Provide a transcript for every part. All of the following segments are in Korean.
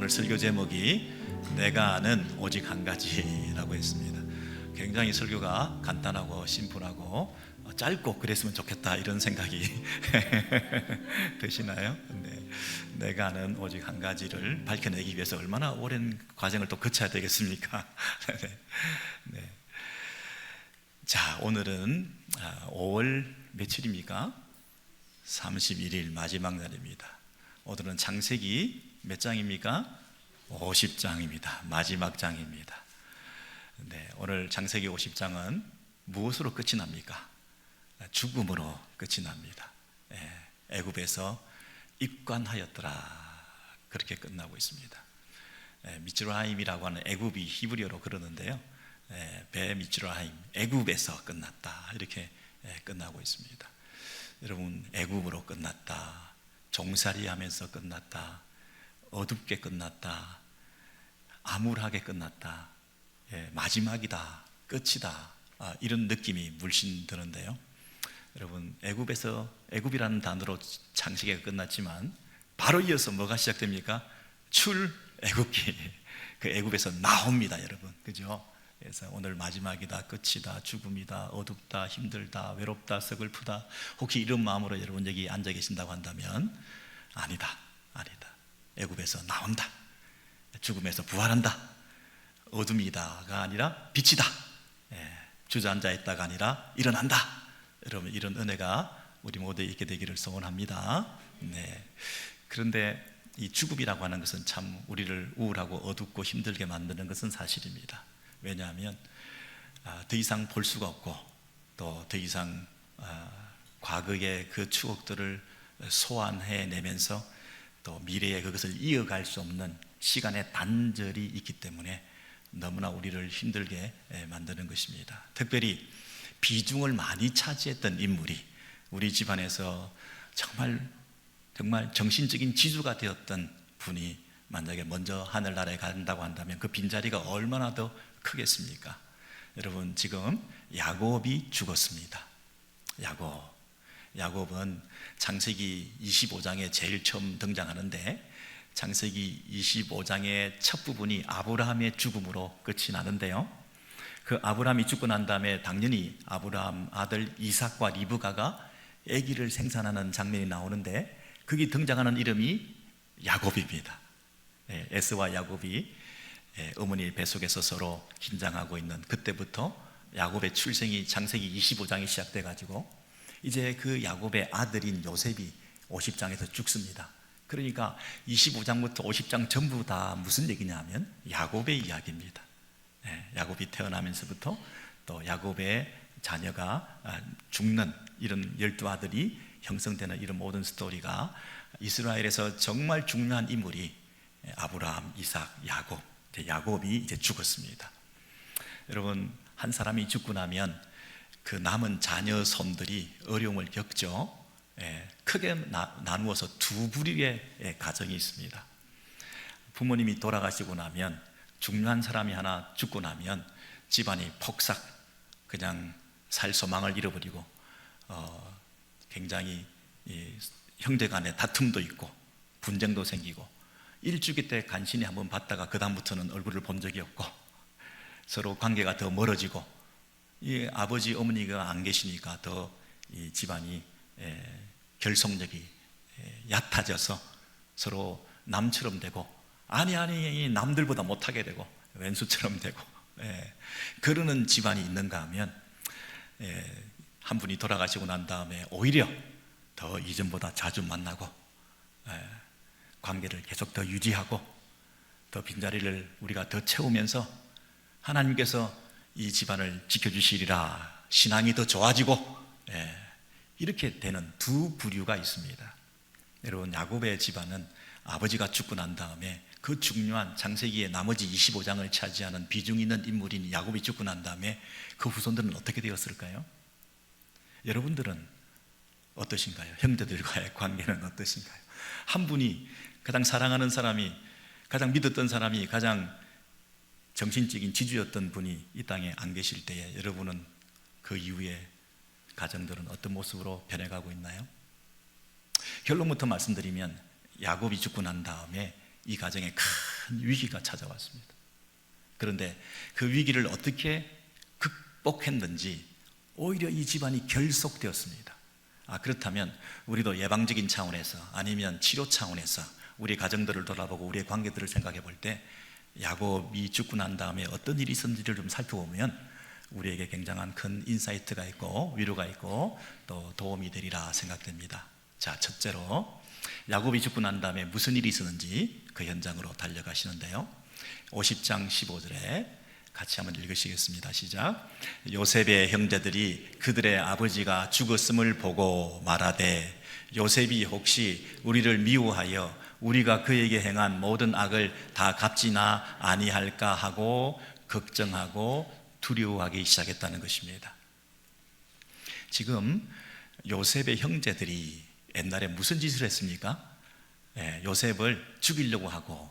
오늘 설교 제목이 내가 아는 오직 한 가지라고 했습니다. 굉장히 설교가 간단하고 심플하고 짧고 그랬으면 좋겠다 이런 생각이 드시나요? 네. 내가 아는 오직 한 가지를 밝혀내기 위해서 얼마나 오랜 과정을 또 거쳐야 되겠습니까? 네. 자, 오늘은 5월 며칠입니까? 31일 마지막 날입니다. 오늘은 창세기 몇 장입니까? 50장입니다. 마지막 장입니다. 네, 오늘 창세기 50장은 무엇으로 끝이 납니까? 죽음으로 끝이 납니다. 애굽에서 입관하였더라, 그렇게 끝나고 있습니다. 미츠라임이라고 하는 애굽이 히브리어로 그러는데요, 배 미츠라임, 애굽에서 끝났다, 이렇게 끝나고 있습니다. 여러분, 애굽으로 끝났다, 종살이하면서 끝났다, 어둡게 끝났다, 암울하게 끝났다, 마지막이다, 끝이다, 이런 느낌이 물씬 드는데요. 여러분, 애굽이라는 단어로 창세기가 끝났지만 바로 이어서 뭐가 시작됩니까? 출애굽기, 그 애굽에서 나옵니다, 여러분. 그죠? 그래서 오늘 마지막이다, 끝이다, 죽음이다, 어둡다, 힘들다, 외롭다, 서글프다, 혹시 이런 마음으로 여러분 여기 앉아 계신다고 한다면 아니다. 애굽에서 나온다, 죽음에서 부활한다, 어둠이다가 아니라 빛이다, 주저앉아 있다가 아니라 일어난다. 여러분, 이런 은혜가 우리 모두에 있게 되기를 소원합니다. 네. 그런데 이 죽음이라고 하는 것은 참 우리를 우울하고 어둡고 힘들게 만드는 것은 사실입니다. 왜냐하면 더 이상 볼 수가 없고, 또 더 이상 과거의 그 추억들을 소환해내면서 또 미래에 그것을 이어갈 수 없는 시간의 단절이 있기 때문에 너무나 우리를 힘들게 만드는 것입니다. 특별히 비중을 많이 차지했던 인물이 우리 집안에서 정말 정신적인 지주가 되었던 분이 만약에 먼저 하늘나라에 간다고 한다면 그 빈자리가 얼마나 더 크겠습니까? 여러분, 지금 야곱이 죽었습니다. 야곱은 창세기 25장에 제일 처음 등장하는데, 창세기 25장의 첫 부분이 아브라함의 죽음으로 끝이 나는데요, 그 아브라함이 죽고 난 다음에 당연히 아브라함 아들 이삭과 리브가가 아기를 생산하는 장면이 나오는데, 거기 등장하는 이름이 야곱입니다. 에서와 야곱이 어머니 뱃속에서 서로 긴장하고 있는 그때부터 야곱의 출생이 창세기 25장이 시작돼 가지고 이제 그 야곱의 아들인 요셉이 50장에서 죽습니다. 그러니까 25장부터 50장 전부 다 무슨 얘기냐 하면 야곱의 이야기입니다. 야곱이 태어나면서부터 또 야곱의 자녀가 죽는 이런 12아들이 형성되는 이런 모든 스토리가, 이스라엘에서 정말 중요한 인물이 아브라함, 이삭, 야곱이 이제 죽었습니다. 여러분, 한 사람이 죽고 나면 그 남은 자녀 손들이 어려움을 겪죠. 크게 나누어서 두 부류의 가정이 있습니다. 부모님이 돌아가시고 나면, 중요한 사람이 하나 죽고 나면 집안이 폭삭 그냥 살 소망을 잃어버리고 굉장히 형제 간에 다툼도 있고 분쟁도 생기고, 일주기 때 간신히 한번 봤다가 그 다음부터는 얼굴을 본 적이 없고 서로 관계가 더 멀어지고, 이 아버지 어머니가 안 계시니까 더 이 집안이 결속력이 얕아져서 서로 남처럼 되고, 아니 남들보다 못하게 되고 왼수처럼 되고, 그러는 집안이 있는가 하면 한 분이 돌아가시고 난 다음에 오히려 더 이전보다 자주 만나고 관계를 계속 더 유지하고 더 빈자리를 우리가 더 채우면서 하나님께서 이 집안을 지켜주시리라, 신앙이 더 좋아지고, 이렇게 되는 두 부류가 있습니다. 여러분, 야곱의 집안은 아버지가 죽고 난 다음에 그 중요한 창세기의 나머지 25장을 차지하는 비중 있는 인물인 야곱이 죽고 난 다음에 그 후손들은 어떻게 되었을까요? 여러분들은 어떠신가요? 형제들과의 관계는 어떠신가요? 한 분이, 가장 사랑하는 사람이, 가장 믿었던 사람이, 가장 정신적인 지주였던 분이 이 땅에 안 계실 때에 여러분은 그 이후에 가정들은 어떤 모습으로 변해가고 있나요? 결론부터 말씀드리면 야곱이 죽고 난 다음에 이 가정에 큰 큰 위기가 찾아왔습니다. 그런데 그 위기를 어떻게 극복했는지 오히려 이 집안이 결속되었습니다. 그렇다면 우리도 예방적인 차원에서 아니면 치료 차원에서 우리 가정들을 돌아보고 우리의 관계들을 생각해 볼 때 야곱이 죽고 난 다음에 어떤 일이 있었는지를 좀 살펴보면 우리에게 굉장한 큰 인사이트가 있고 위로가 있고 또 도움이 되리라 생각됩니다. 자, 첫째로 야곱이 죽고 난 다음에 무슨 일이 있었는지 그 현장으로 달려가시는데요, 50장 15절에 같이 한번 읽으시겠습니다. 시작. 요셉의 형제들이 그들의 아버지가 죽었음을 보고 말하되 요셉이 혹시 우리를 미워하여 우리가 그에게 행한 모든 악을 다 갚지나 아니할까 하고 걱정하고 두려워하기 시작했다는 것입니다. 지금 요셉의 형제들이 옛날에 무슨 짓을 했습니까? 요셉을 죽이려고 하고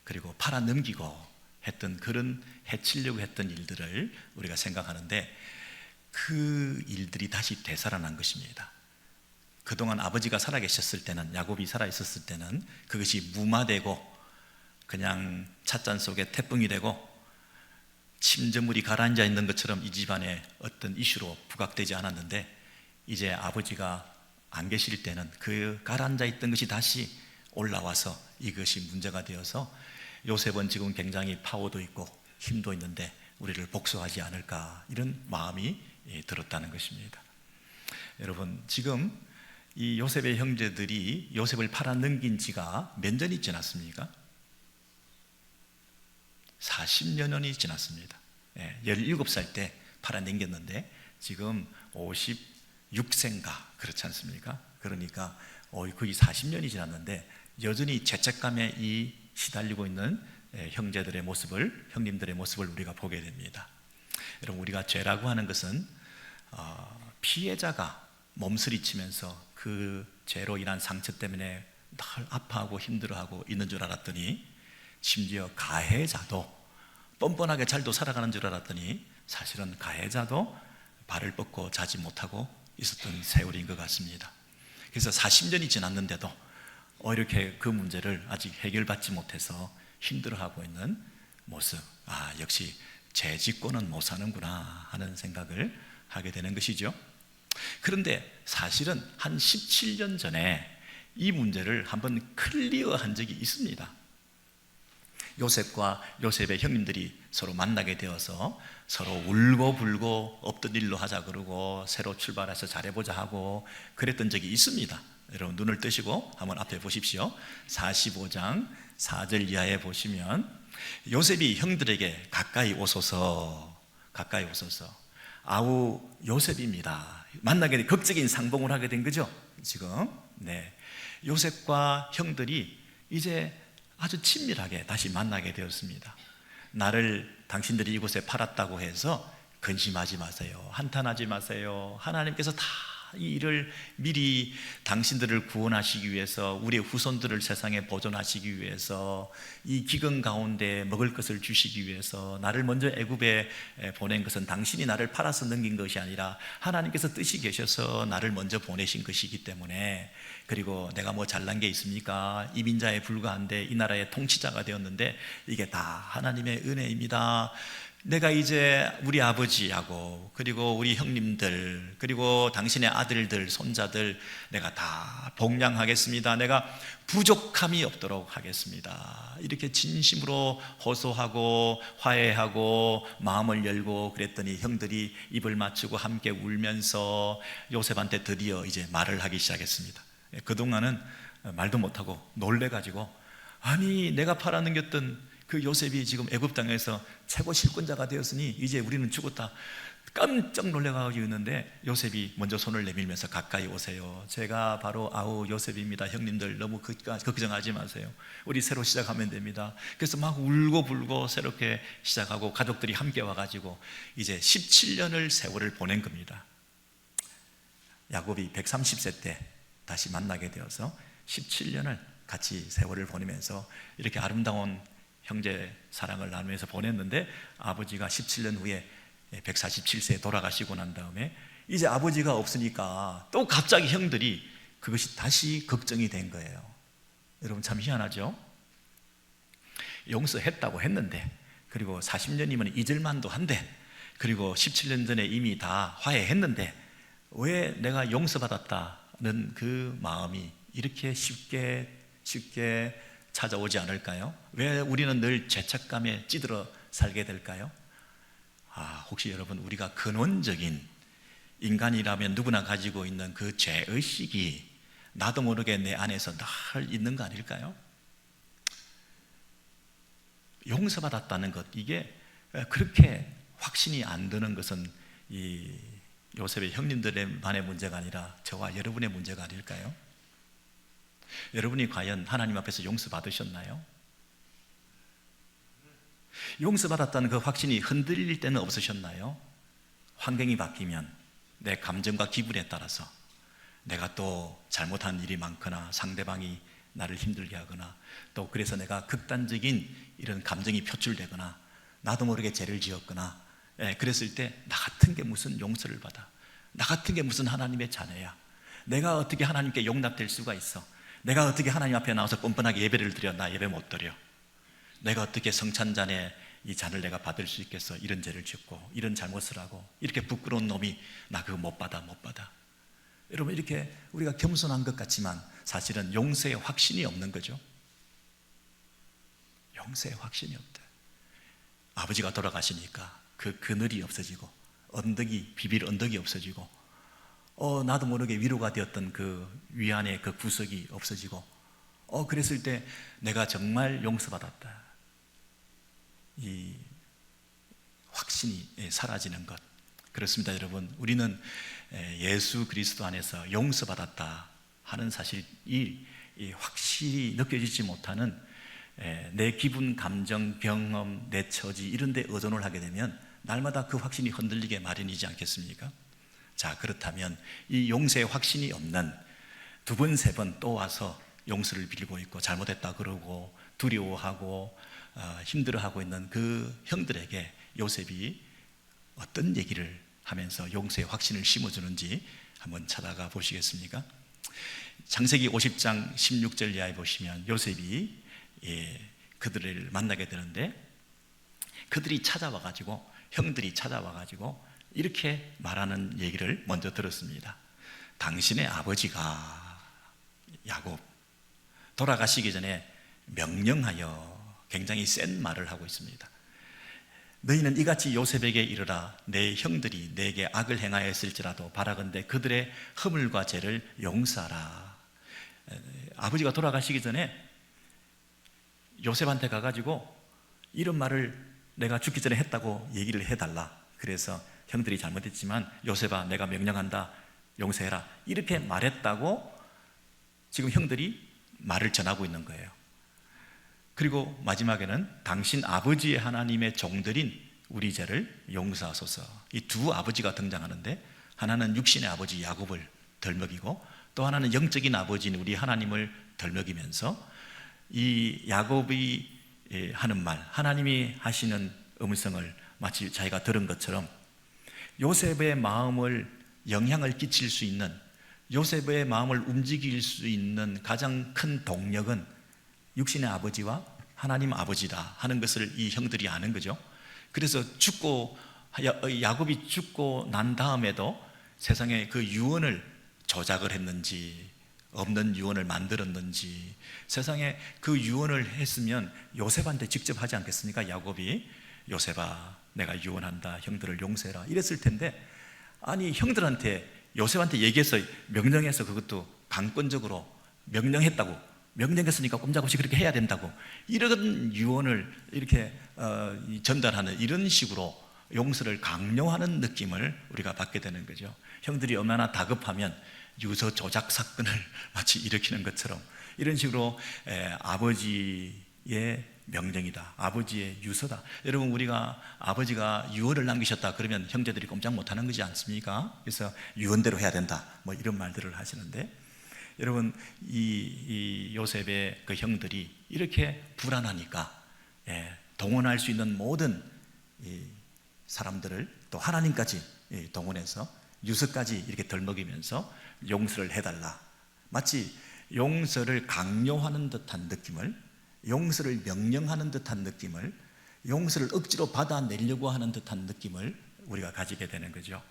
그리고 팔아넘기고 했던, 그런 해치려고 했던 일들을 우리가 생각하는데 그 일들이 다시 되살아난 것입니다. 그동안 아버지가 살아계셨을 때는, 야곱이 살아있었을 때는 그것이 무마되고 그냥 찻잔 속에 태풍이 되고 침전물이 가라앉아 있는 것처럼 이 집안의 어떤 이슈로 부각되지 않았는데, 이제 아버지가 안 계실 때는 그 가라앉아 있던 것이 다시 올라와서 이것이 문제가 되어서 요셉은 지금 굉장히 파워도 있고 힘도 있는데 우리를 복수하지 않을까, 이런 마음이 들었다는 것입니다. 여러분, 지금 이 요셉의 형제들이 요셉을 팔아넘긴 지가 몇 년이 지났습니까? 40여 년이 지났습니다. 17살 때 팔아넘겼는데 지금 56세인가 그렇지 않습니까? 그러니까 거의 40년이 지났는데 여전히 죄책감에 시달리고 있는 형제들의 모습을, 형님들의 모습을 우리가 보게 됩니다. 여러분, 우리가 죄라고 하는 것은 피해자가 몸서리치면서 그 죄로 인한 상처 때문에 늘 아파하고 힘들어하고 있는 줄 알았더니, 심지어 가해자도 뻔뻔하게 잘도 살아가는 줄 알았더니 사실은 가해자도 발을 뻗고 자지 못하고 있었던 세월인 것 같습니다. 그래서 40년이 지났는데도 이렇게 그 문제를 아직 해결받지 못해서 힘들어하고 있는 모습, 역시 죄 짓고는 못 사는구나 하는 생각을 하게 되는 것이죠. 그런데 사실은 한 17년 전에 이 문제를 한번 클리어한 적이 있습니다. 요셉과 요셉의 형님들이 서로 만나게 되어서 서로 울고불고 없던 일로 하자 그러고 새로 출발해서 잘해보자 하고 그랬던 적이 있습니다. 여러분, 눈을 뜨시고 한번 앞에 보십시오. 45장 4절 이하에 보시면 요셉이 형들에게 가까이 오소서 아우 요셉입니다. 만나게 된, 극적인 상봉을 하게 된 거죠. 지금 요셉과 형들이 이제 아주 친밀하게 다시 만나게 되었습니다. 나를 당신들이 이곳에 팔았다고 해서 근심하지 마세요. 한탄하지 마세요. 하나님께서 다 이 일을 미리 당신들을 구원하시기 위해서, 우리의 후손들을 세상에 보존하시기 위해서, 이 기근 가운데 먹을 것을 주시기 위해서 나를 먼저 애굽에 보낸 것은 당신이 나를 팔아서 넘긴 것이 아니라 하나님께서 뜻이 계셔서 나를 먼저 보내신 것이기 때문에, 그리고 내가 뭐 잘난 게 있습니까? 이민자에 불과한데 이 나라의 통치자가 되었는데 이게 다 하나님의 은혜입니다. 내가 이제 우리 아버지하고 그리고 우리 형님들 그리고 당신의 아들들 손자들 내가 다 복양하겠습니다. 내가 부족함이 없도록 하겠습니다. 이렇게 진심으로 호소하고 화해하고 마음을 열고 그랬더니 형들이 입을 맞추고 함께 울면서 요셉한테 드디어 이제 말을 하기 시작했습니다. 그동안은 말도 못하고 놀래가지고, 아니 내가 팔아넘겼던 그 요셉이 지금 애굽 땅에서 최고 실권자가 되었으니 이제 우리는 죽었다, 깜짝 놀래가지고 있는데 요셉이 먼저 손을 내밀면서 가까이 오세요. 제가 바로 아우 요셉입니다. 형님들 너무 걱정하지 마세요. 우리 새로 시작하면 됩니다. 그래서 막 울고불고 새롭게 시작하고 가족들이 함께 와가지고 이제 17년을 세월을 보낸 겁니다. 야곱이 130세 때 다시 만나게 되어서 17년을 같이 세월을 보내면서 이렇게 아름다운 형제 사랑을 나누면서 보냈는데, 아버지가 17년 후에 147세에 돌아가시고 난 다음에 이제 아버지가 없으니까 또 갑자기 형들이 그것이 다시 걱정이 된 거예요. 여러분, 참 희한하죠? 용서했다고 했는데, 그리고 40년이면 잊을만도 한데, 그리고 17년 전에 이미 다 화해했는데 왜 내가 용서받았다는 그 마음이 이렇게 쉽게 찾아오지 않을까요? 왜 우리는 늘 죄책감에 찌들어 살게 될까요? 혹시 여러분, 우리가 근원적인 인간이라면 누구나 가지고 있는 그 죄의식이 나도 모르게 내 안에서 늘 있는 거 아닐까요? 용서받았다는 것, 이게 그렇게 확신이 안 드는 것은 이 요셉의 형님들만의 문제가 아니라 저와 여러분의 문제가 아닐까요? 여러분이 과연 하나님 앞에서 용서받으셨나요? 용서받았다는 그 확신이 흔들릴 때는 없으셨나요? 환경이 바뀌면 내 감정과 기분에 따라서 내가 또 잘못한 일이 많거나 상대방이 나를 힘들게 하거나 또 그래서 내가 극단적인 이런 감정이 표출되거나 나도 모르게 죄를 지었거나 그랬을 때 나 같은 게 무슨 용서를 받아, 나 같은 게 무슨 하나님의 자녀야, 내가 어떻게 하나님께 용납될 수가 있어, 내가 어떻게 하나님 앞에 나와서 뻔뻔하게 예배를 드려, 나 예배 못 드려, 내가 어떻게 성찬잔에 이 잔을 내가 받을 수 있겠어, 이런 죄를 짓고 이런 잘못을 하고 이렇게 부끄러운 놈이 나 그거 못 받아. 여러분, 이렇게 우리가 겸손한 것 같지만 사실은 용서의 확신이 없는 거죠. 용서의 확신이 없다. 아버지가 돌아가시니까 그 그늘이 없어지고 비빌 언덕이 없어지고 나도 모르게 위로가 되었던 그 위안의 그 구석이 없어지고 그랬을 때 내가 정말 용서받았다, 이 확신이 사라지는 것. 그렇습니다, 여러분. 우리는 예수 그리스도 안에서 용서받았다 하는 사실이 확실히 느껴지지 못하는 내 기분, 감정, 경험, 내 처지 이런 데 의존을 하게 되면 날마다 그 확신이 흔들리게 마련이지 않겠습니까? 자, 그렇다면 이 용서의 확신이 없는 두 번, 세 번 또 와서 용서를 빌고 있고 잘못했다 그러고 두려워하고 힘들어하고 있는 그 형들에게 요셉이 어떤 얘기를 하면서 용서의 확신을 심어주는지 한번 찾아가 보시겠습니까? 창세기 50장 16절 이하에 보시면 요셉이 그들을 만나게 되는데, 그들이 찾아와가지고, 형들이 찾아와가지고 이렇게 말하는 얘기를 먼저 들었습니다. 당신의 아버지가 야곱 돌아가시기 전에 명령하여 굉장히 센 말을 하고 있습니다. 너희는 이같이 요셉에게 이르라. 내 형들이 내게 악을 행하였을지라도 바라건대 그들의 허물과 죄를 용서하라. 아버지가 돌아가시기 전에 요셉한테 가가지고 이런 말을 내가 죽기 전에 했다고 얘기를 해달라. 그래서 형들이 잘못했지만 요셉아, 내가 명령한다, 용서해라, 이렇게 말했다고 지금 형들이 말을 전하고 있는 거예요. 그리고 마지막에는 당신 아버지의 하나님의 종들인 우리 죄를 용서하소서. 이 두 아버지가 등장하는데, 하나는 육신의 아버지 야곱을 덜먹이고 또 하나는 영적인 아버지인 우리 하나님을 덜먹이면서 이 야곱이 하는 말, 하나님이 하시는 음성을 마치 자기가 들은 것처럼 요셉의 마음을 영향을 끼칠 수 있는, 요셉의 마음을 움직일 수 있는 가장 큰 동력은 육신의 아버지와 하나님 아버지다 하는 것을 이 형들이 아는 거죠. 그래서 야곱이 죽고 난 다음에도 세상에 그 유언을 조작을 했는지 없는 유언을 만들었는지, 세상에 그 유언을 했으면 요셉한테 직접 하지 않겠습니까? 야곱이 요셉아, 내가 유언한다, 형들을 용서해라 이랬을 텐데, 아니 형들한테 요셉한테 얘기해서 명령해서 그것도 강권적으로 명령했으니까 꼼짝없이 그렇게 해야 된다고, 이런 유언을 이렇게 전달하는, 이런 식으로 용서를 강요하는 느낌을 우리가 받게 되는 거죠. 형들이 얼마나 다급하면 유서 조작 사건을 마치 일으키는 것처럼 이런 식으로 아버지의 명령이다, 아버지의 유서다. 여러분, 우리가 아버지가 유언을 남기셨다 그러면 형제들이 꼼짝 못하는 거지 않습니까? 그래서 유언대로 해야 된다, 뭐 이런 말들을 하시는데, 여러분, 이 요셉의 그 형들이 이렇게 불안하니까 동원할 수 있는 모든 이 사람들을 또 하나님까지 동원해서 유서까지 이렇게 덜먹이면서 용서를 해달라, 마치 용서를 강요하는 듯한 느낌을 용서를 명령하는 듯한 느낌을, 용서를 억지로 받아내려고 하는 듯한 느낌을 우리가 가지게 되는 거죠.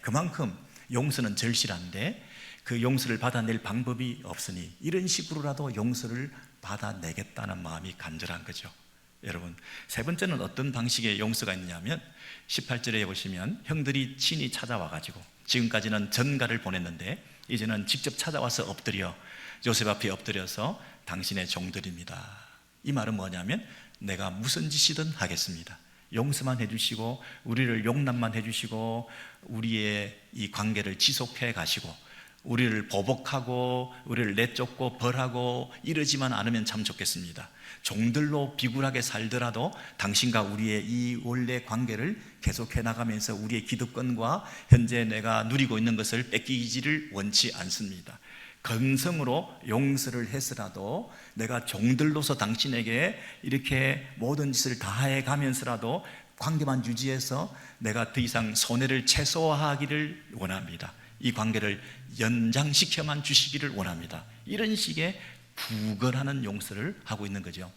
그만큼 용서는 절실한데 그 용서를 받아낼 방법이 없으니 이런 식으로라도 용서를 받아내겠다는 마음이 간절한 거죠. 여러분, 세 번째는 어떤 방식의 용서가 있느냐면 18절에 보시면 형들이 친히 찾아와 가지고, 지금까지는 전가를 보냈는데 이제는 직접 찾아와서 엎드려 요셉 앞에 엎드려서 당신의 종들입니다. 이 말은 뭐냐면 내가 무슨 짓이든 하겠습니다. 용서만 해주시고 우리를 용납만 해주시고 우리의 이 관계를 지속해 가시고 우리를 보복하고 우리를 내쫓고 벌하고 이러지만 않으면 참 좋겠습니다. 종들로 비굴하게 살더라도 당신과 우리의 이 원래 관계를 계속해 나가면서 우리의 기득권과 현재 내가 누리고 있는 것을 뺏기지를 원치 않습니다. 건성으로 용서를 해서라도 내가 종들로서 당신에게 이렇게 모든 짓을 다해 가면서라도 관계만 유지해서 내가 더 이상 손해를 최소화하기를 원합니다. 이 관계를 연장시켜만 주시기를 원합니다. 이런 식의 구걸하는 용서를 하고 있는 거죠.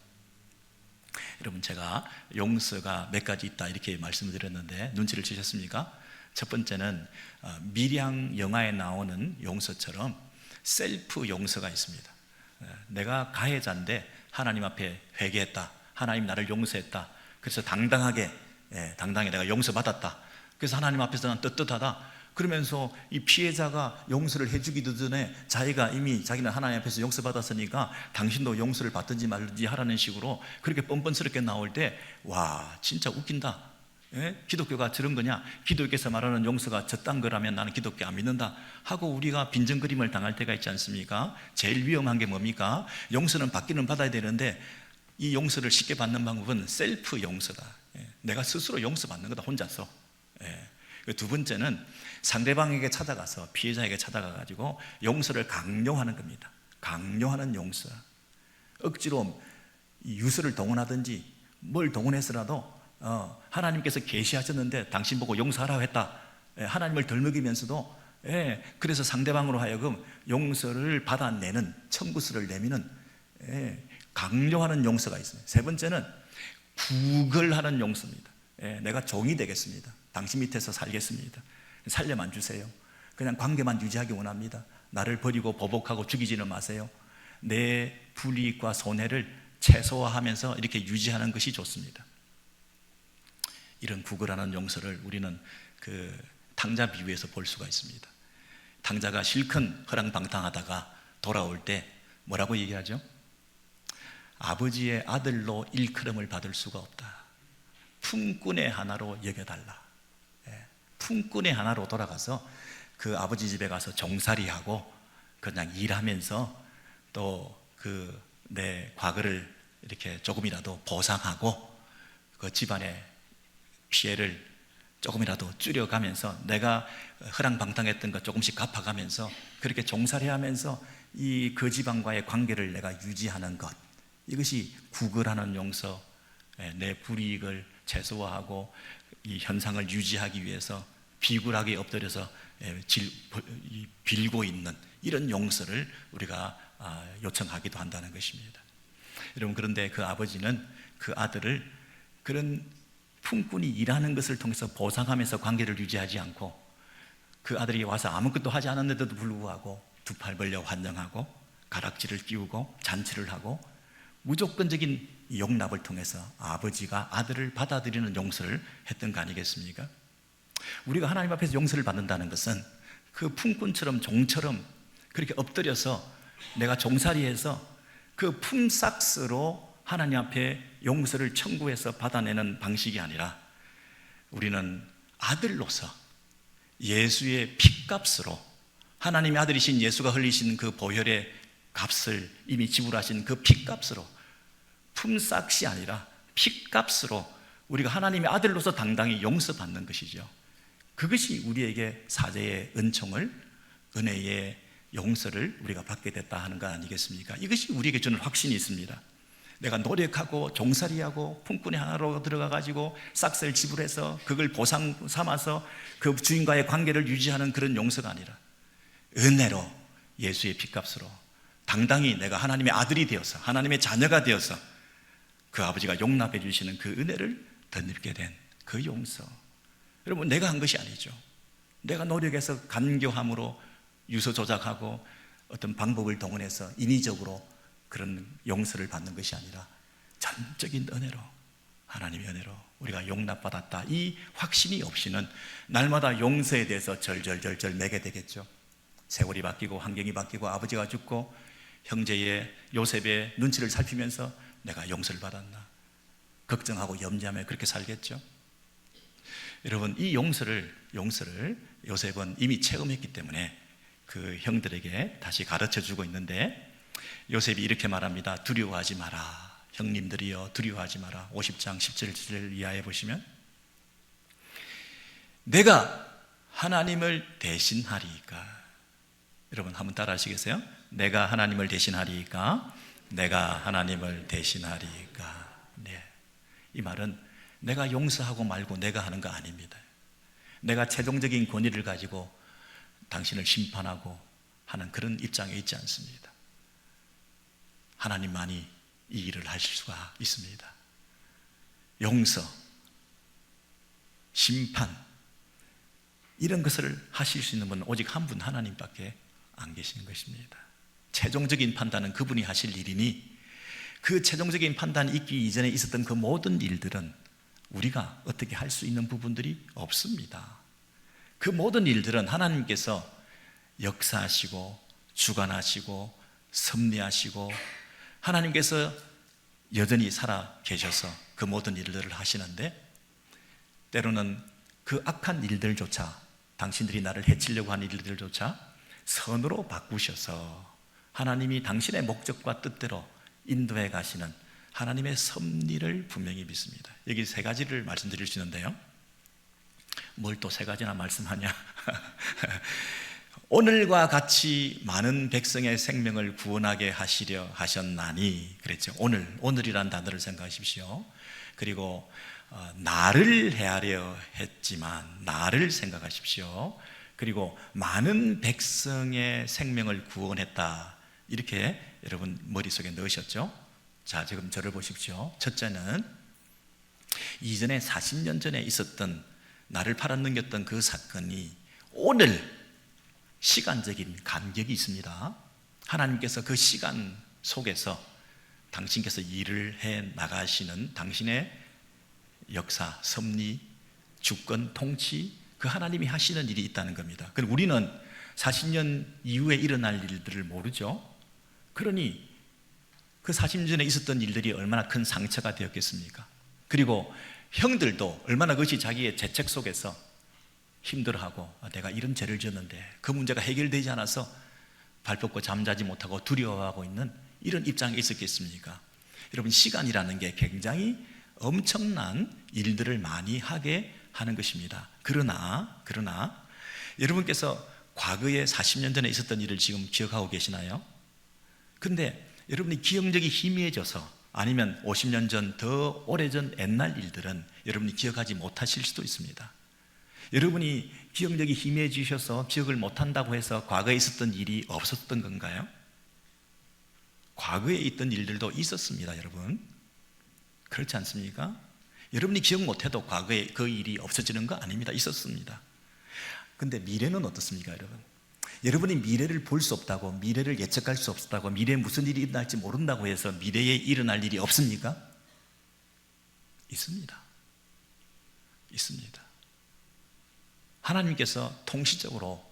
여러분, 제가 용서가 몇 가지 있다 이렇게 말씀을 드렸는데 눈치를 주셨습니까? 첫 번째는 밀양 영화에 나오는 용서처럼 셀프 용서가 있습니다. 내가 가해자인데 하나님 앞에 회개했다, 하나님 나를 용서했다, 그래서 당당하게 내가 용서받았다, 그래서 하나님 앞에서 난 떳떳하다 그러면서 이 피해자가 용서를 해주기도 전에 자기는 하나님 앞에서 용서받았으니까 당신도 용서를 받든지 말든지 하라는 식으로 그렇게 뻔뻔스럽게 나올 때 와, 진짜 웃긴다. 기독교가 저런 거냐? 기독교에서 말하는 용서가 저딴 거라면 나는 기독교 안 믿는다 하고 우리가 빈정거림을 당할 때가 있지 않습니까? 제일 위험한 게 뭡니까? 용서는 받기는 받아야 되는데 이 용서를 쉽게 받는 방법은 셀프 용서다. 내가 스스로 용서받는 거다, 혼자서. 두 번째는 상대방에게 찾아가서, 피해자에게 찾아가가지고 용서를 강요하는 겁니다. 강요하는 용서. 억지로 유서를 동원하든지 뭘 동원해서라도 하나님께서 계시하셨는데 당신 보고 용서하라고 했다, 하나님을 덜먹이면서도 그래서 상대방으로 하여금 용서를 받아내는, 청구서를 내미는 강요하는 용서가 있습니다. 세 번째는 구걸하는 용서입니다. 내가 종이 되겠습니다. 당신 밑에서 살겠습니다. 살려만 주세요. 그냥 관계만 유지하기 원합니다. 나를 버리고 보복하고 죽이지는 마세요. 내 불이익과 손해를 최소화하면서 이렇게 유지하는 것이 좋습니다. 이런 구걸하는 용서를 우리는 그 탕자 비유에서 볼 수가 있습니다. 탕자가 실컷 허랑방탕하다가 돌아올 때 뭐라고 얘기하죠? 아버지의 아들로 일컬음을 받을 수가 없다. 품꾼의 하나로 여겨달라. 품꾼의 하나로 돌아가서 그 아버지 집에 가서 종살이하고 그냥 일하면서 또 그 내 과거를 이렇게 조금이라도 보상하고 그 집안의 피해를 조금이라도 줄여가면서 내가 허랑방탕했던 것 조금씩 갚아가면서 그렇게 종살이하면서 이 그 집안과의 관계를 내가 유지하는 것, 이것이 구걸하는 용서, 내 불이익을 최소화하고 이 현상을 유지하기 위해서 비굴하게 엎드려서 빌고 있는 이런 용서를 우리가 요청하기도 한다는 것입니다. 여러분, 그런데 그 아버지는 그 아들을 그런 품꾼이 일하는 것을 통해서 보상하면서 관계를 유지하지 않고 그 아들이 와서 아무것도 하지 않았는데도 불구하고 두 팔 벌려 환영하고 가락지를 끼우고 잔치를 하고 무조건적인 용납을 통해서 아버지가 아들을 받아들이는 용서를 했던 거 아니겠습니까? 우리가 하나님 앞에서 용서를 받는다는 것은 그 품꾼처럼 종처럼 그렇게 엎드려서 내가 종살이해서 그 품삯으로 하나님 앞에 용서를 청구해서 받아내는 방식이 아니라 우리는 아들로서 예수의 핏값으로, 하나님의 아들이신 예수가 흘리신 그 보혈의 값을 이미 지불하신 그 핏값으로, 품삯이 아니라 핏값으로 우리가 하나님의 아들로서 당당히 용서받는 것이죠. 그것이 우리에게 사죄의 은총을, 은혜의 용서를 우리가 받게 됐다 하는 거 아니겠습니까? 이것이 우리에게 주는 확신이 있습니다. 내가 노력하고 종살이하고 품꾼의 하나로 들어가가지고 싹스를 지불해서 그걸 보상 삼아서 그 주인과의 관계를 유지하는 그런 용서가 아니라 은혜로 예수의 핏값으로 당당히 내가 하나님의 아들이 되어서 하나님의 자녀가 되어서 그 아버지가 용납해 주시는 그 은혜를 덧입게 된 그 용서. 여러분, 내가 한 것이 아니죠. 내가 노력해서 간교함으로 유서 조작하고 어떤 방법을 동원해서 인위적으로 그런 용서를 받는 것이 아니라 전적인 은혜로, 하나님의 은혜로 우리가 용납받았다, 이 확신이 없이는 날마다 용서에 대해서 절절절절 매게 되겠죠. 세월이 바뀌고 환경이 바뀌고 아버지가 죽고 형제의 요셉의 눈치를 살피면서 내가 용서를 받았나 걱정하고 염려하며 그렇게 살겠죠. 여러분, 이 용서를 요셉은 이미 체험했기 때문에 그 형들에게 다시 가르쳐 주고 있는데, 요셉이 이렇게 말합니다. 두려워하지 마라. 형님들이여 두려워하지 마라. 50장 17절 이하에 보시면, 내가 하나님을 대신하리이까. 여러분 한번 따라 하시겠어요? 내가 하나님을 대신하리이까. 내가 하나님을 대신하리이까. 네. 이 말은 내가 용서하고 말고 내가 하는 거 아닙니다. 내가 최종적인 권위를 가지고 당신을 심판하고 하는 그런 입장에 있지 않습니다. 하나님만이 이 일을 하실 수가 있습니다. 용서, 심판, 이런 것을 하실 수 있는 분은 오직 한 분, 하나님밖에 안 계시는 것입니다. 최종적인 판단은 그분이 하실 일이니, 그 최종적인 판단이 있기 이전에 있었던 그 모든 일들은 우리가 어떻게 할 수 있는 부분들이 없습니다. 그 모든 일들은 하나님께서 역사하시고 주관하시고 섭리하시고 하나님께서 여전히 살아 계셔서 그 모든 일들을 하시는데, 때로는 그 악한 일들조차, 당신들이 나를 해치려고 하는 일들조차 선으로 바꾸셔서 하나님이 당신의 목적과 뜻대로 인도해 가시는 하나님의 섭리를 분명히 믿습니다. 여기 세 가지를 말씀드릴 수 있는데요. 뭘 또 세 가지나 말씀하냐? 오늘과 같이 많은 백성의 생명을 구원하게 하시려 하셨나니, 그랬죠. 오늘이란 단어를 생각하십시오. 그리고 나를 헤아려 했지만 나를 생각하십시오. 그리고 많은 백성의 생명을 구원했다, 이렇게 여러분 머릿속에 넣으셨죠? 자, 지금 저를 보십시오. 첫째는 이전에 40년 전에 있었던, 나를 팔아넘겼던 그 사건이 오늘 시간적인 간격이 있습니다. 하나님께서 그 시간 속에서 당신께서 일을 해 나가시는 당신의 역사, 섭리, 주권, 통치, 그 하나님이 하시는 일이 있다는 겁니다. 그리고 우리는 40년 이후에 일어날 일들을 모르죠. 그러니 그 40년 전에 있었던 일들이 얼마나 큰 상처가 되었겠습니까? 그리고 형들도 얼마나 그것이 자기의 죄책 속에서 힘들어하고, 내가 이런 죄를 지었는데 그 문제가 해결되지 않아서 발 뻗고 잠자지 못하고 두려워하고 있는 이런 입장에 있었겠습니까? 여러분, 시간이라는 게 굉장히 엄청난 일들을 많이 하게 하는 것입니다. 그러나 여러분께서 과거에 40년 전에 있었던 일을 지금 기억하고 계시나요? 근데 여러분이 기억력이 희미해져서, 아니면 50년 전, 더 오래전 옛날 일들은 여러분이 기억하지 못하실 수도 있습니다. 여러분이 기억력이 희미해지셔서 기억을 못한다고 해서 과거에 있었던 일이 없었던 건가요? 과거에 있던 일들도 있었습니다, 여러분. 그렇지 않습니까? 여러분이 기억 못해도 과거에 그 일이 없어지는 거 아닙니다. 있었습니다. 근데 미래는 어떻습니까, 여러분? 여러분이 미래를 볼 수 없다고, 미래를 예측할 수 없다고, 미래에 무슨 일이 일어날지 모른다고 해서 미래에 일어날 일이 없습니까? 있습니다. 하나님께서 통시적으로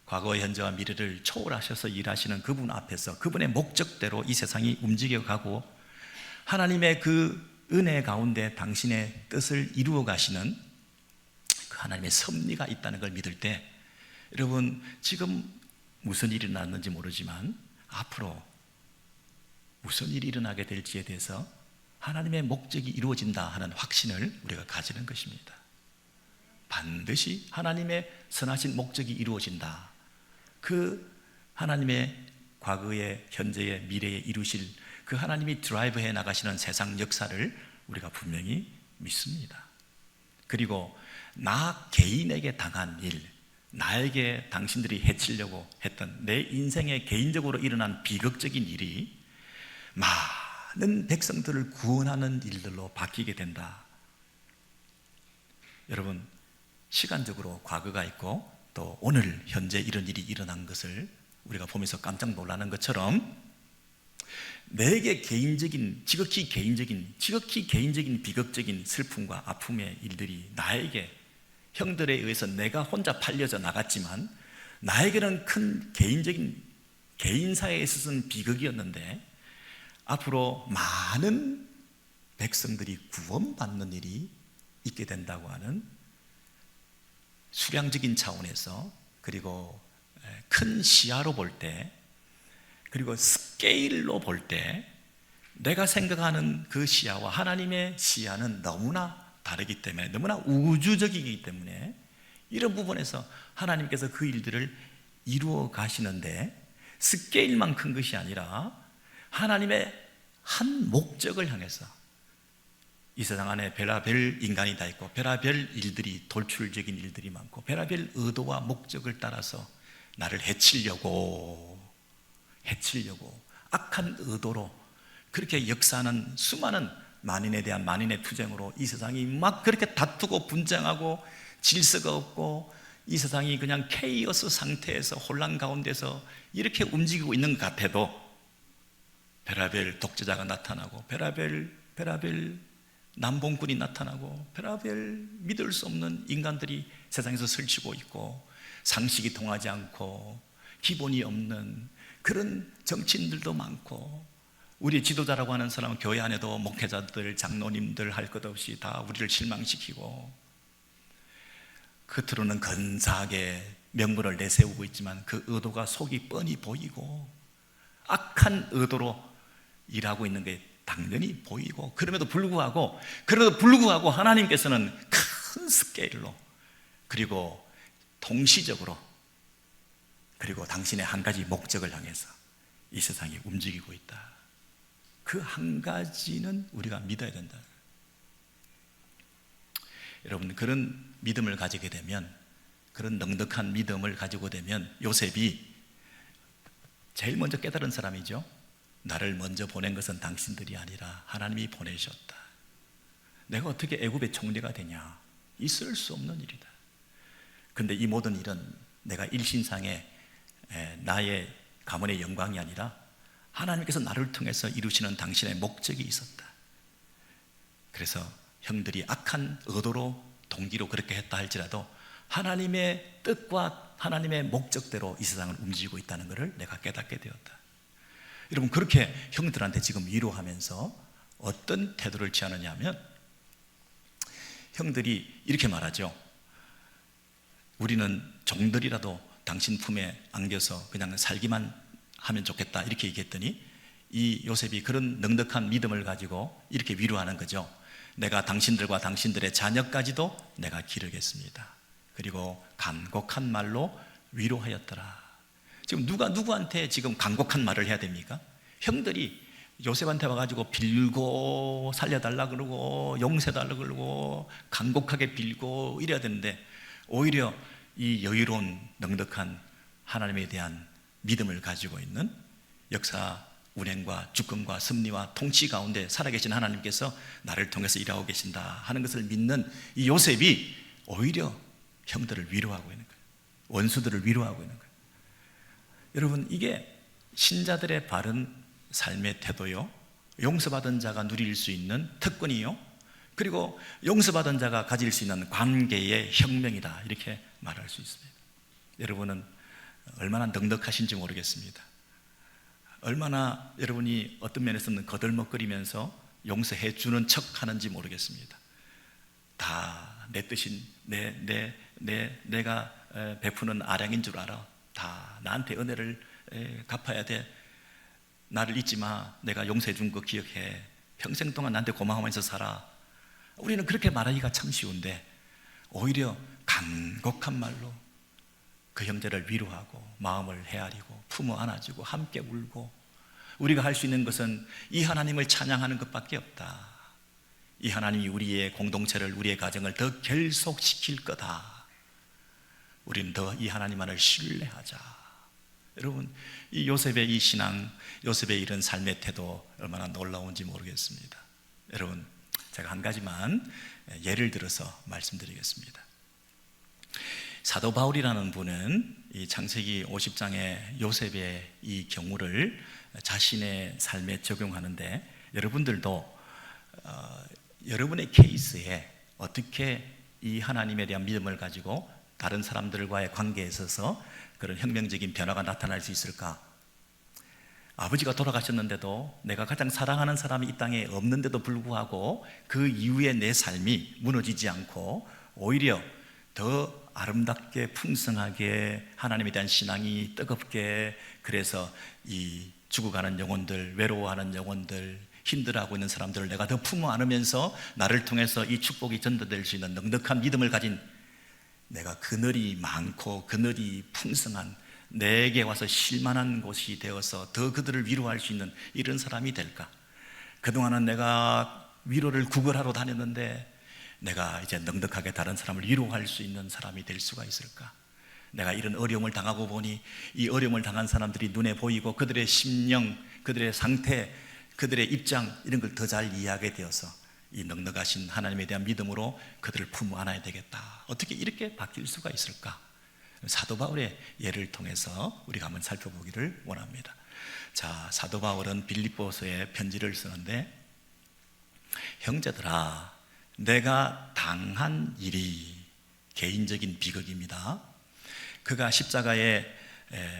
과거, 현재와 미래를 초월하셔서 일하시는 그분 앞에서 그분의 목적대로 이 세상이 움직여가고, 하나님의 그 은혜 가운데 당신의 뜻을 이루어 가시는 그 하나님의 섭리가 있다는 걸 믿을 때, 여러분 지금 무슨 일이 일어났는지 모르지만 앞으로 무슨 일이 일어나게 될지에 대해서 하나님의 목적이 이루어진다 하는 확신을 우리가 가지는 것입니다. 반드시 하나님의 선하신 목적이 이루어진다. 그 하나님의 과거에, 현재에, 미래에 이루실 그 하나님이 드라이브해 나가시는 세상 역사를 우리가 분명히 믿습니다. 그리고 나 개인에게 당한 일, 나에게 당신들이 해치려고 했던 내 인생에 개인적으로 일어난 비극적인 일이 많은 백성들을 구원하는 일들로 바뀌게 된다. 여러분, 시간적으로 과거가 있고 또 오늘 현재 이런 일이 일어난 것을 우리가 보면서 깜짝 놀라는 것처럼 내게 지극히 개인적인 비극적인 슬픔과 아픔의 일들이 나에게 형들에 의해서 내가 혼자 팔려져 나갔지만 나에게는 큰 개인사에 있어서는 비극이었는데 앞으로 많은 백성들이 구원받는 일이 있게 된다고 하는 수량적인 차원에서, 그리고 큰 시야로 볼 때, 그리고 스케일로 볼 때 내가 생각하는 그 시야와 하나님의 시야는 너무나 다르기 때문에, 너무나 우주적이기 때문에 이런 부분에서 하나님께서 그 일들을 이루어 가시는데, 스케일만 큰 것이 아니라 하나님의 한 목적을 향해서, 이 세상 안에 별하별 인간이 다 있고 별하별 일들이, 돌출적인 일들이 많고 별하별 의도와 목적을 따라서 나를 해치려고 악한 의도로 그렇게 역사하는 수많은 만인에 대한 만인의 투쟁으로 이 세상이 막 그렇게 다투고 분쟁하고 질서가 없고 이 세상이 그냥 케이오스 상태에서 혼란 가운데서 이렇게 움직이고 있는 것 같아도 별하별 독재자가 나타나고 별하별 남봉꾼이 나타나고 별하별 믿을 수 없는 인간들이 세상에서 설치고 있고 상식이 통하지 않고 기본이 없는 그런 정치인들도 많고, 우리 지도자라고 하는 사람은 교회 안에도 목회자들, 장로님들 할 것 없이 다 우리를 실망시키고 겉으로는 근사하게 명분을 내세우고 있지만 그 의도가 속이 뻔히 보이고 악한 의도로 일하고 있는 게 당연히 보이고, 그럼에도 불구하고 하나님께서는 큰 스케일로 그리고 동시적으로 그리고 당신의 한 가지 목적을 향해서 이 세상이 움직이고 있다. 그 한 가지는 우리가 믿어야 된다. 여러분, 그런 믿음을 가지게 되면, 그런 넉넉한 믿음을 가지고 되면 요셉이 제일 먼저 깨달은 사람이죠. 나를 먼저 보낸 것은 당신들이 아니라 하나님이 보내셨다. 내가 어떻게 애굽의 총리가 되냐? 있을 수 없는 일이다. 그런데 이 모든 일은 내가 일신상의 나의 가문의 영광이 아니라 하나님께서 나를 통해서 이루시는 당신의 목적이 있었다. 그래서 형들이 악한 의도로 동기로 그렇게 했다 할지라도 하나님의 뜻과 하나님의 목적대로 이 세상을 움직이고 있다는 것을 내가 깨닫게 되었다. 여러분, 그렇게 형들한테 지금 위로하면서 어떤 태도를 취하느냐 하면, 형들이 이렇게 말하죠. 우리는 종들이라도 당신 품에 안겨서 그냥 살기만 하면 좋겠다, 이렇게 얘기했더니 이 요셉이 그런 넉넉한 믿음을 가지고 이렇게 위로하는 거죠. 내가 당신들과 당신들의 자녀까지도 내가 기르겠습니다. 그리고 간곡한 말로 위로하였더라. 지금 누가 누구한테 지금 간곡한 말을 해야 됩니까? 형들이 요셉한테 와가지고 빌고 살려달라 그러고 용서해달라 그러고 간곡하게 빌고 이래야 되는데, 오히려 이 여유로운 넉넉한 하나님에 대한 믿음을 가지고 있는, 역사 운행과 주권과 섭리와 통치 가운데 살아계신 하나님께서 나를 통해서 일하고 계신다 하는 것을 믿는 이 요셉이 오히려 형들을 위로하고 있는 거예요. 원수들을 위로하고 있는 거예요. 여러분, 이게 신자들의 바른 삶의 태도요, 용서받은 자가 누릴 수 있는 특권이요, 그리고 용서받은 자가 가질 수 있는 관계의 혁명이다, 이렇게 말할 수 있습니다. 여러분은 얼마나 넉넉하신지 모르겠습니다. 얼마나 여러분이 어떤 면에서는 거들먹거리면서 용서해 주는 척 하는지 모르겠습니다. 다 내 뜻인 내가 베푸는 아량인 줄 알아. 다 나한테 은혜를 갚아야 돼. 나를 잊지 마. 내가 용서해 준 거 기억해. 평생 동안 나한테 고마워하면서 살아. 우리는 그렇게 말하기가 참 쉬운데 오히려 간곡한 말로 그 형제를 위로하고 마음을 헤아리고 품어 안아주고 함께 울고, 우리가 할 수 있는 것은 이 하나님을 찬양하는 것밖에 없다. 이 하나님이 우리의 공동체를, 우리의 가정을 더 결속시킬 거다. 우리는 더 이 하나님만을 신뢰하자. 여러분, 이 요셉의 이 신앙, 요셉의 이런 삶의 태도 얼마나 놀라운지 모르겠습니다. 여러분, 제가 한 가지만 예를 들어서 말씀드리겠습니다. 사도 바울이라는 분은 이 창세기 50장의 요셉의 이 경우를 자신의 삶에 적용하는데, 여러분들도 여러분의 케이스에 어떻게 이 하나님에 대한 믿음을 가지고 다른 사람들과의 관계에 있어서 그런 혁명적인 변화가 나타날 수 있을까? 아버지가 돌아가셨는데도, 내가 가장 사랑하는 사람이 이 땅에 없는데도 불구하고 그 이후에 내 삶이 무너지지 않고 오히려 더 아름답게 풍성하게 하나님에 대한 신앙이 뜨겁게, 그래서 이 죽어가는 영혼들, 외로워하는 영혼들, 힘들어하고 있는 사람들을 내가 더 품어 안으면서 나를 통해서 이 축복이 전도될 수 있는 넉넉한 믿음을 가진, 내가 그늘이 많고 그늘이 풍성한, 내게 와서 쉴만한 곳이 되어서 더 그들을 위로할 수 있는 이런 사람이 될까? 그동안은 내가 위로를 구걸하러 다녔는데 내가 이제 넉넉하게 다른 사람을 위로할 수 있는 사람이 될 수가 있을까? 내가 이런 어려움을 당하고 보니 이 어려움을 당한 사람들이 눈에 보이고 그들의 심령, 그들의 상태, 그들의 입장, 이런 걸 더 잘 이해하게 되어서 이 넉넉하신 하나님에 대한 믿음으로 그들을 품어 안아야 되겠다. 어떻게 이렇게 바뀔 수가 있을까? 사도 바울의 예를 통해서 우리가 한번 살펴보기를 원합니다. 자, 사도 바울은 빌립보서에 편지를 쓰는데, 형제들아, 내가 당한 일이 개인적인 비극입니다. 그가 십자가에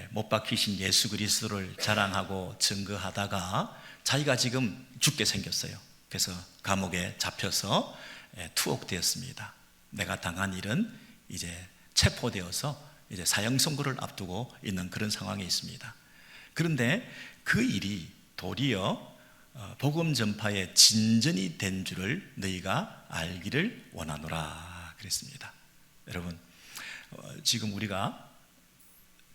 못 박히신 예수 그리스도를 자랑하고 증거하다가 자기가 지금 죽게 생겼어요. 그래서 감옥에 잡혀서 투옥되었습니다. 내가 당한 일은 이제 체포되어서 이제 사형 선고를 앞두고 있는 그런 상황에 있습니다. 그런데 그 일이 도리어 복음 전파의 진전이 된 줄을 너희가 알기를 원하노라 그랬습니다. 여러분, 지금 우리가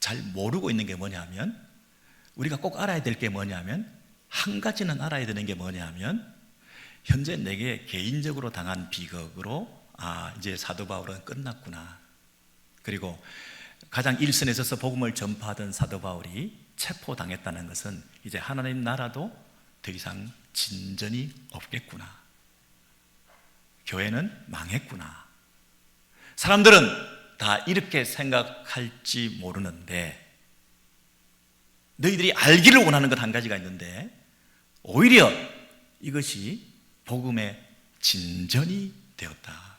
잘 모르고 있는 게 뭐냐면, 우리가 꼭 알아야 될 게 뭐냐면, 한 가지는 알아야 되는 게 뭐냐면, 현재 내게 개인적으로 당한 비극으로 이제 사도 바울은 끝났구나. 그리고 가장 일선에 서서 복음을 전파하던 사도 바울이 체포당했다는 것은 이제 하나님 나라도 더 이상 진전이 없겠구나. 교회는 망했구나. 사람들은 다 이렇게 생각할지 모르는데, 너희들이 알기를 원하는 것 한 가지가 있는데, 오히려 이것이 복음의 진전이 되었다.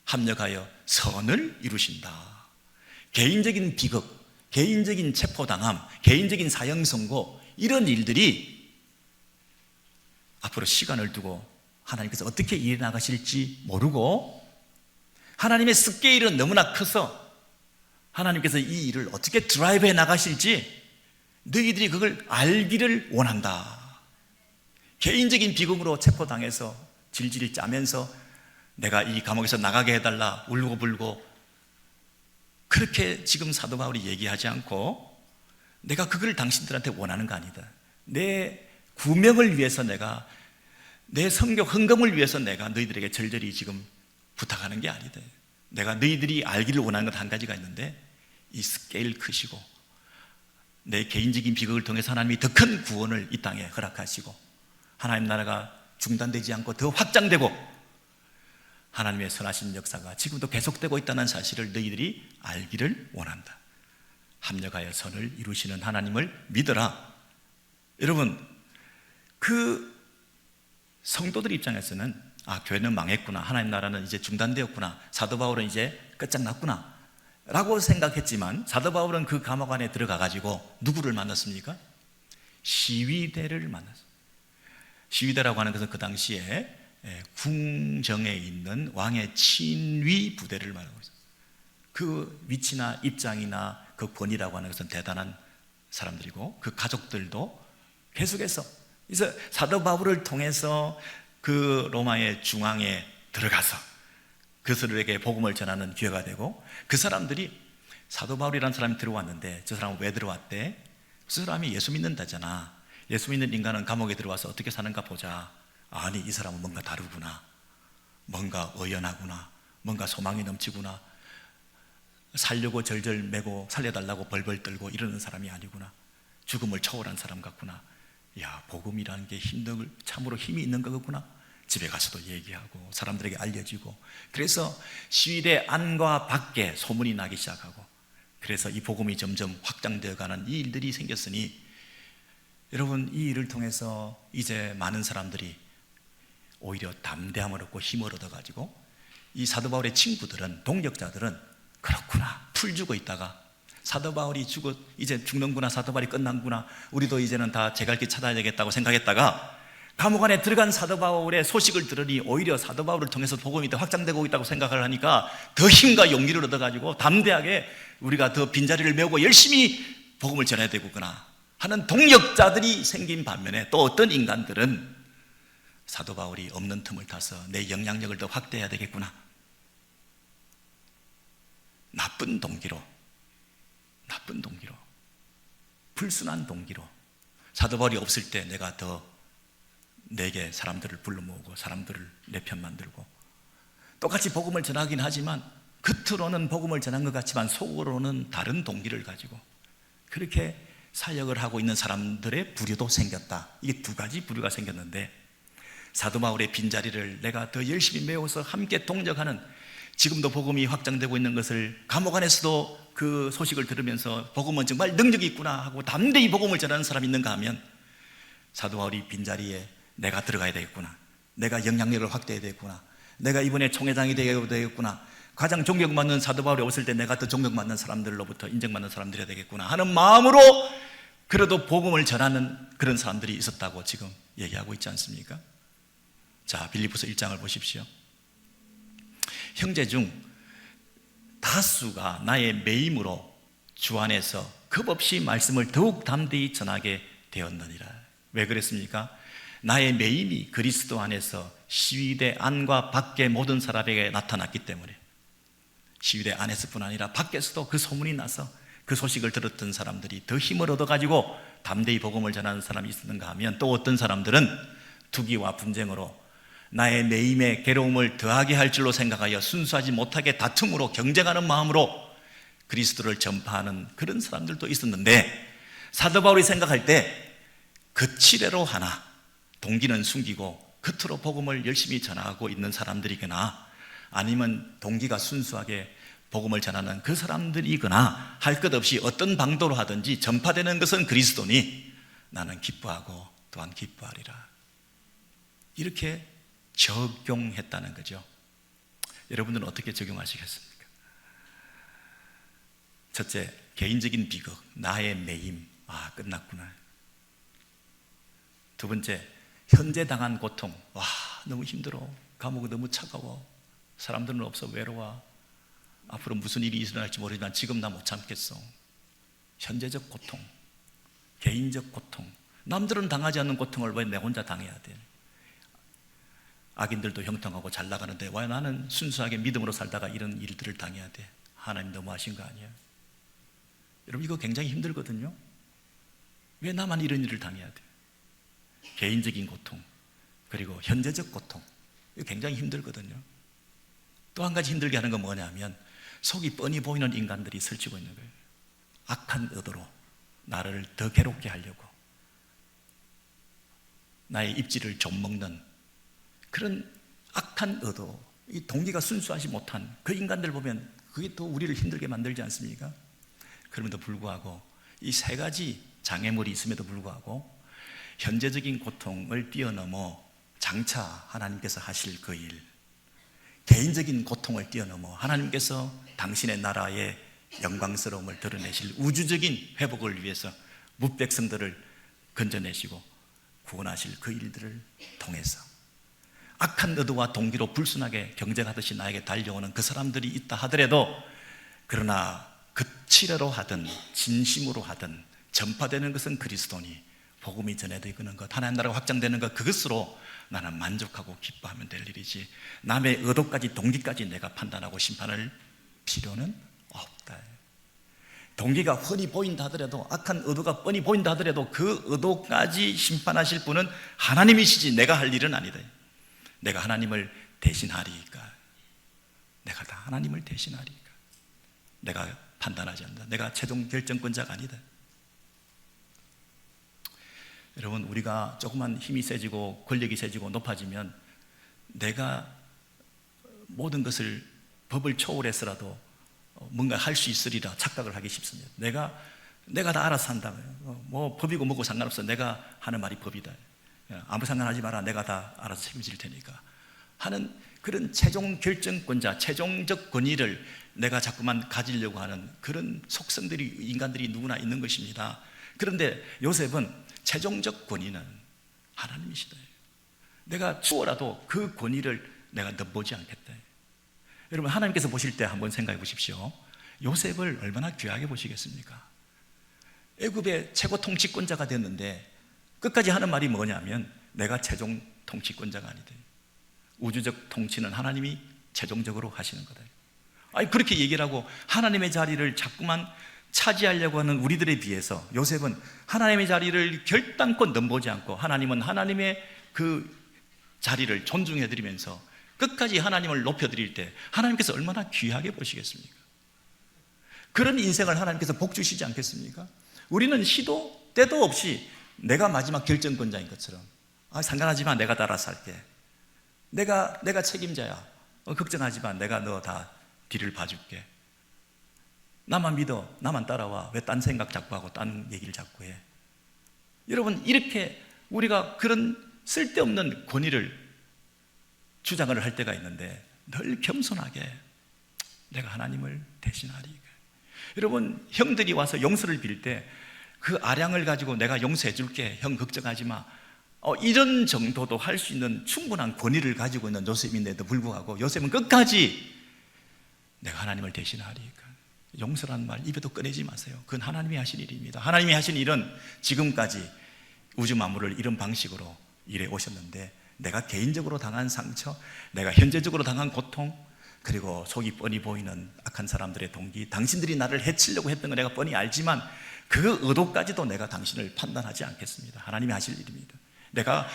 합력하여 선을 이루신다. 개인적인 비극, 개인적인 체포당함, 개인적인 사형 선고, 이런 일들이 앞으로 시간을 두고 하나님께서 어떻게 일어나가실지 모르고, 하나님의 스케일은 너무나 커서 하나님께서 이 일을 어떻게 드라이브해 나가실지 너희들이 그걸 알기를 원한다. 개인적인 비극으로 체포당해서 질질 짜면서 내가 이 감옥에서 나가게 해달라 울고불고, 그렇게 지금 사도 바울이 얘기하지 않고, 내가 그걸 당신들한테 원하는 거 아니다. 내 구명을 위해서, 내가 내 성격 헌금을 위해서 내가 너희들에게 절절히 지금 부탁하는 게 아니다. 내가 너희들이 알기를 원하는 것 한 가지가 있는데, 이 스케일 크시고 내 개인적인 비극을 통해서 하나님이 더 큰 구원을 이 땅에 허락하시고, 하나님 나라가 중단되지 않고 더 확장되고, 하나님의 선하신 역사가 지금도 계속되고 있다는 사실을 너희들이 알기를 원한다. 합력하여 선을 이루시는 하나님을 믿어라. 여러분, 그 성도들 입장에서는 교회는 망했구나, 하나님 나라는 이제 중단되었구나, 사도 바울은 이제 끝장났구나 라고 생각했지만, 사도 바울은 그 감옥 안에 들어가 가지고 누구를 만났습니까? 시위대를 만났습니다. 시위대라고 하는 것은 그 당시에 궁정에 있는 왕의 친위 부대를 말하고 있어요. 그 위치나 입장이나 그 권위라고 하는 것은 대단한 사람들이고, 그 가족들도 계속해서, 그래서 사도 바울을 통해서 그 로마의 중앙에 들어가서 그들에게 복음을 전하는 기회가 되고, 그 사람들이 사도 바울이라는 사람이 들어왔는데, 저 사람은 왜 들어왔대? 그 사람이 예수 믿는다잖아. 예수 믿는 인간은 감옥에 들어와서 어떻게 사는가 보자. 아니, 이 사람은 뭔가 다르구나, 뭔가 의연하구나, 뭔가 소망이 넘치구나, 살려고 절절 매고 살려달라고 벌벌 떨고 이러는 사람이 아니구나. 죽음을 초월한 사람 같구나. 야, 복음이라는 게 참으로 힘이 있는 거구나. 집에 가서도 얘기하고 사람들에게 알려지고, 그래서 시위대 안과 밖에 소문이 나기 시작하고, 그래서 이 복음이 점점 확장되어가는 이 일들이 생겼으니, 여러분, 이 일을 통해서 이제 많은 사람들이 오히려 담대함을 얻고 힘을 얻어가지고, 이 사도 바울의 친구들은, 동역자들은 그렇구나, 풀 주고 있다가 사도 바울이 이제 죽는구나, 사도 바울이 끝난구나, 우리도 이제는 다 제 갈 길 찾아야 되겠다고 생각했다가 감옥 안에 들어간 사도 바울의 소식을 들으니 오히려 사도 바울을 통해서 복음이 더 확장되고 있다고 생각을 하니까 더 힘과 용기를 얻어가지고 담대하게 우리가 더 빈자리를 메우고 열심히 복음을 전해야 되겠구나 하는 동역자들이 생긴 반면에, 또 어떤 인간들은 사도 바울이 없는 틈을 타서 내 영향력을 더 확대해야 되겠구나, 나쁜 동기로, 불순한 동기로, 사도 바울이 없을 때 내가 더 내게 사람들을 불러 모으고 사람들을 내 편 만들고, 똑같이 복음을 전하긴 하지만 겉으로는 복음을 전한 것 같지만 속으로는 다른 동기를 가지고 그렇게 사역을 하고 있는 사람들의 부류도 생겼다. 이게 두 가지 부류가 생겼는데, 사도 바울의 빈자리를 내가 더 열심히 메워서 함께 동력하는, 지금도 복음이 확장되고 있는 것을 감옥 안에서도 그 소식을 들으면서 복음은 정말 능력이 있구나 하고 담대히 복음을 전하는 사람이 있는가 하면, 사도 바울이 빈자리에 내가 들어가야 되겠구나, 내가 영향력을 확대해야 되겠구나, 내가 이번에 총회장이 되겠구나, 가장 존경받는 사도 바울이 없을 때 내가 더 존경받는 사람들로부터 인정받는 사람들이 되겠구나 하는 마음으로 그래도 복음을 전하는 그런 사람들이 있었다고 지금 얘기하고 있지 않습니까? 자, 빌립보서 1장을 보십시오. 형제 중 다수가 나의 매임으로 주 안에서 겁없이 말씀을 더욱 담대히 전하게 되었느니라. 왜 그랬습니까? 나의 매임이 그리스도 안에서 시위대 안과 밖의 모든 사람에게 나타났기 때문에, 시위대 안에서뿐 아니라 밖에서도 그 소문이 나서 그 소식을 들었던 사람들이 더 힘을 얻어가지고 담대히 복음을 전하는 사람이 있었는가 하면, 또 어떤 사람들은 투기와 분쟁으로 나의 매임에 괴로움을 더하게 할 줄로 생각하여 순수하지 못하게 다툼으로 경쟁하는 마음으로 그리스도를 전파하는 그런 사람들도 있었는데, 사도 바울이 생각할 때 거칠애로 하나 동기는 숨기고 겉으로 복음을 열심히 전하고 있는 사람들이거나, 아니면 동기가 순수하게 복음을 전하는 그 사람들이거나 할 것 없이 어떤 방도로 하든지 전파되는 것은 그리스도니 나는 기뻐하고 또한 기뻐하리라. 이렇게 적용했다는 거죠. 여러분들은 어떻게 적용하시겠습니까? 첫째, 개인적인 비극, 나의 매임, 끝났구나. 두 번째, 현재 당한 고통, 너무 힘들어, 감옥이 너무 차가워, 사람들은 없어, 외로워, 앞으로 무슨 일이 일어날지 모르지만 지금 나 못 참겠어. 현재적 고통, 개인적 고통, 남들은 당하지 않는 고통을 왜 내 혼자 당해야 돼? 악인들도 형통하고 잘 나가는데 왜 나는 순수하게 믿음으로 살다가 이런 일들을 당해야 돼? 하나님 너무하신 거 아니에요? 여러분, 이거 굉장히 힘들거든요. 왜 나만 이런 일을 당해야 돼? 개인적인 고통, 그리고 현재적 고통, 이거 굉장히 힘들거든요. 또 한 가지 힘들게 하는 건 뭐냐면, 속이 뻔히 보이는 인간들이 설치고 있는 거예요. 악한 의도로 나를 더 괴롭게 하려고 나의 입지를 좀먹는 그런 악한 의도, 이 동기가 순수하지 못한 그 인간들 보면 그게 또 우리를 힘들게 만들지 않습니까? 그럼에도 불구하고 이 세 가지 장애물이 있음에도 불구하고 현재적인 고통을 뛰어넘어 장차 하나님께서 하실 그 일, 개인적인 고통을 뛰어넘어 하나님께서 당신의 나라의 영광스러움을 드러내실 우주적인 회복을 위해서 무백성들을 건져내시고 구원하실 그 일들을 통해서 악한 의도와 동기로 불순하게 경쟁하듯이 나에게 달려오는 그 사람들이 있다 하더라도, 그러나 거칠애로 하든 진심으로 하든 전파되는 것은 그리스도니 복음이 전해지는 것, 하나님 나라가 확장되는 것, 그것으로 나는 만족하고 기뻐하면 될 일이지, 남의 의도까지 동기까지 내가 판단하고 심판할 필요는 없다. 동기가 훤히 보인다 하더라도, 악한 의도가 뻔히 보인다 하더라도 그 의도까지 심판하실 분은 하나님이시지 내가 할 일은 아니다. 내가 하나님을 대신하리까, 내가 다 하나님을 대신하리까. 내가 판단하지 않는다. 내가 최종 결정권자가 아니다. 여러분, 우리가 조금만 힘이 세지고 권력이 세지고 높아지면 내가 모든 것을 법을 초월해서라도 뭔가 할 수 있으리라 착각을 하기 쉽습니다. 내가 다 알아서 한다고요. 뭐 법이고 뭐고 상관없어. 내가 하는 말이 법이다. 아무 상관하지 마라. 내가 다 알아서 책임질 테니까 하는 그런 최종 결정권자, 최종적 권위를 내가 자꾸만 가지려고 하는 그런 속성들이 인간들이 누구나 있는 것입니다. 그런데 요셉은 최종적 권위는 하나님이시다. 내가 죽어라도 그 권위를 내가 넘보지 않겠다. 여러분, 하나님께서 보실 때 한번 생각해 보십시오. 요셉을 얼마나 귀하게 보시겠습니까? 애굽의 최고 통치권자가 됐는데 끝까지 하는 말이 뭐냐면 내가 최종 통치권자가 아니다. 우주적 통치는 하나님이 최종적으로 하시는 거다. 아니, 그렇게 얘기를 하고 하나님의 자리를 자꾸만 차지하려고 하는 우리들에 비해서 요셉은 하나님의 자리를 결단코 넘보지 않고 하나님은 하나님의 그 자리를 존중해드리면서 끝까지 하나님을 높여드릴 때 하나님께서 얼마나 귀하게 보시겠습니까? 그런 인생을 하나님께서 복 주시지 않겠습니까? 우리는 시도 때도 없이 내가 마지막 결정권자인 것처럼 상관하지 마, 내가 다 알아서 할게. 내가 책임자야. 걱정하지 마, 내가 너 다 뒤를 봐줄게. 나만 믿어, 나만 따라와. 왜 딴 생각 자꾸 하고 딴 얘기를 자꾸 해? 여러분, 이렇게 우리가 그런 쓸데없는 권위를 주장을 할 때가 있는데 늘 겸손하게 내가 하나님을 대신하리. 여러분, 형들이 와서 용서를 빌 때 그 아량을 가지고 내가 용서해 줄게, 형 걱정하지 마, 이런 정도도 할 수 있는 충분한 권위를 가지고 있는 요셉인데도 불구하고 요셉은 끝까지 내가 하나님을 대신하리. 용서라는 말 입에도 꺼내지 마세요. 그건 하나님이 하신 일입니다. 하나님이 하신 일은 지금까지 우주 만물을 이런 방식으로 일해 오셨는데 내가 개인적으로 당한 상처, 내가 현재적으로 당한 고통, 그리고 속이 뻔히 보이는 악한 사람들의 동기, 당신들이 나를 해치려고 했던 거 내가 뻔히 알지만 그 의도까지도 내가 당신을 판단하지 않겠습니다. 하나님이 하실 일입니다. 내가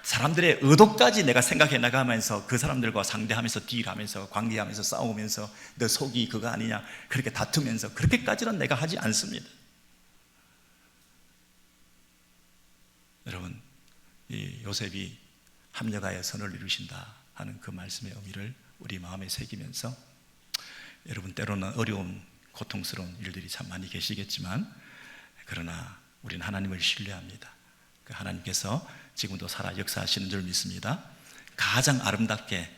사람들의 의도까지 내가 생각해 나가면서 그 사람들과 상대하면서 딜하면서 관계하면서 싸우면서 너 속이 그거 아니냐 그렇게 다투면서 그렇게까지는 내가 하지 않습니다. 여러분, 이 요셉이 합력하여 선을 이루신다 하는 그 말씀의 의미를 우리 마음에 새기면서 여러분, 때로는 어려운 고통스러운 일들이 참 많이 계시겠지만 그러나 우리는 하나님을 신뢰합니다. 그 하나님께서 지금도 살아 역사하시는 줄 믿습니다. 가장 아름답게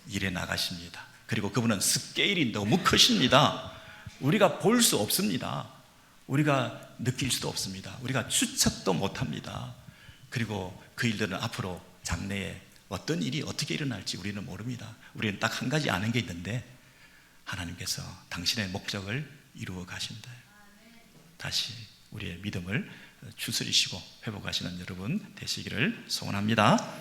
일해 나가십니다. 그리고 그분은 스케일이 너무 크십니다. 우리가 볼 수 없습니다. 우리가 느낄 수도 없습니다. 우리가 추측도 못합니다. 그리고 그 일들은 앞으로 장래에 어떤 일이 어떻게 일어날지 우리는 모릅니다. 우리는 딱 한 가지 아는 게 있는데 하나님께서 당신의 목적을 이루어 가신다. 다시 우리의 믿음을 추스리시고 회복하시는 여러분 되시기를 소원합니다.